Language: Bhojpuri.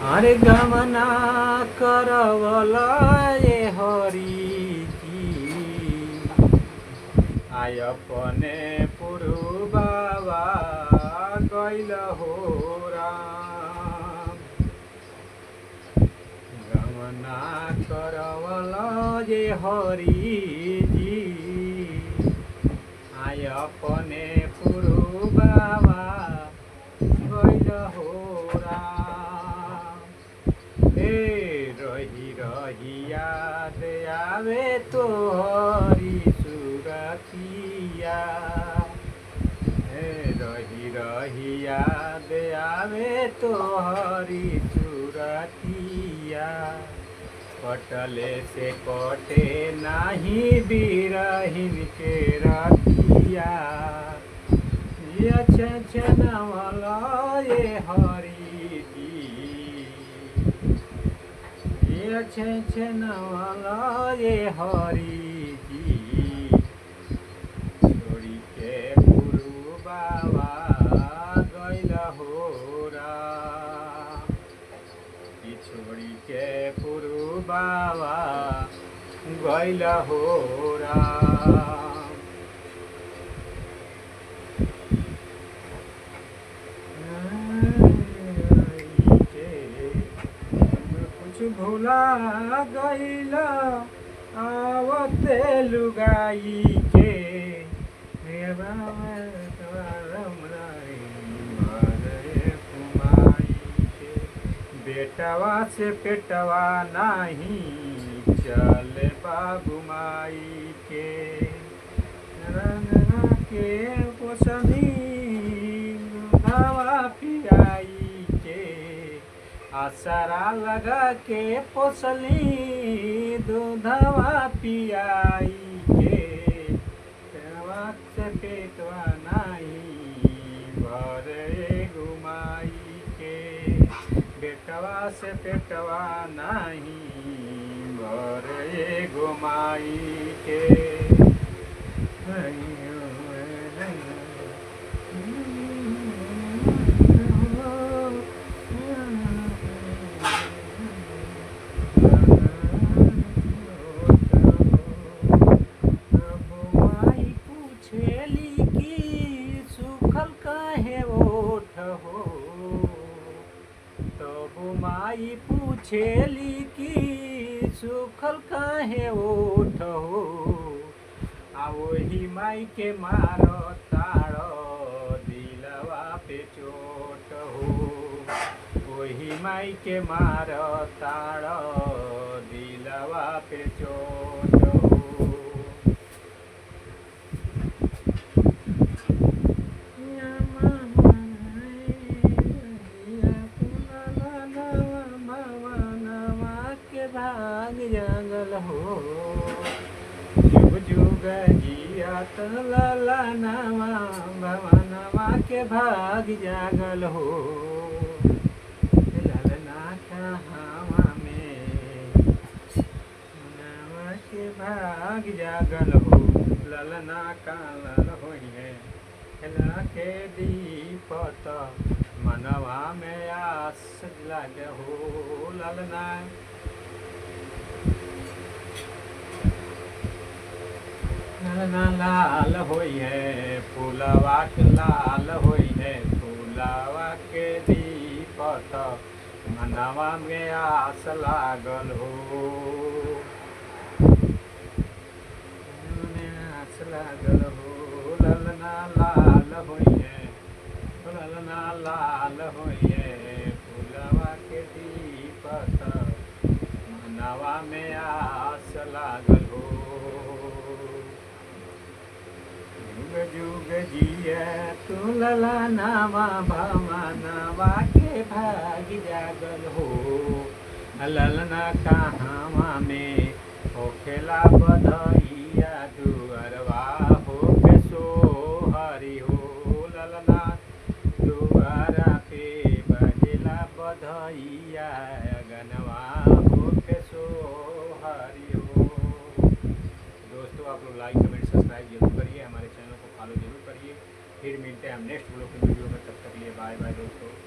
अरे गमना करवला ये हरी जी आय अपने पुरु बाबा गैल हो राम। गमना करवला ये हरी जी आय अपने पुरु बाबा गैल हो राम। रही रही याद आवे तोहरी सुरतिया। रही रही याद आवे तोहरी सुरतिया। कटले से कटे नाही बिरहिन के रतिया। छनवला ये हरी जी छनवला ये हरी जी छोड़ी के पुरु बाबा गैल हो राम। छोड़ी के पुरु बाबा गैल हो राम। भुला गैल आवते लुगाई के बेटवा से पेटवा नहीं चले बाबू माई के। रंगना के पोसनी हवा पियाई के। आसरा लगा के पोसली दूधवा पियाई के। पेटवा से पेटवा नहीं भरे घुमाई के। बेटवा से पेटवा नहीं भरे घुमाई के। माई पूछेली कि सुखल काहे ओठ हो। आ वही माई के मारो ताड़ो दिलवा पे चोट हो। वही माई के मारो ताड़ो दिलवा पे चोट हो। भाग जागल हो जुग जुग जियात लाला नामा भवनवा के भाग जागल हो। ललना कहावा में नामा के भाग जागल हो। ललना का लल होई है खिला के दीपत मनवा में आस लागे हो। ललना लाल होई है फूलवा के लाल होई है। फूलवा के दीपत मनवा में आस लागल हो। आस लागल हो। ललना लाल होई है ललना लाल होई है। फूलवा के दीपत मनवा में आस लागल हो। जुग जुग जिया तू लला नावा भवनवा के भाग जागल हो। ललना कहावा में होखेला बधइया दुअरवा हो के सोहरी हो। ललना दुआरा पे बजेला बधइया अगनवा हो के सोहरी हो। दोस्तों आप लोग लाइक कमेंट सब्सक्राइब जरूर करिए। हमारे चैनल को फॉलो जरूर करिए। फिर मिलते हैं हम नेक्स्ट ब्लॉग की वीडियो में। तब तक लिए बाय बाय दोस्तों।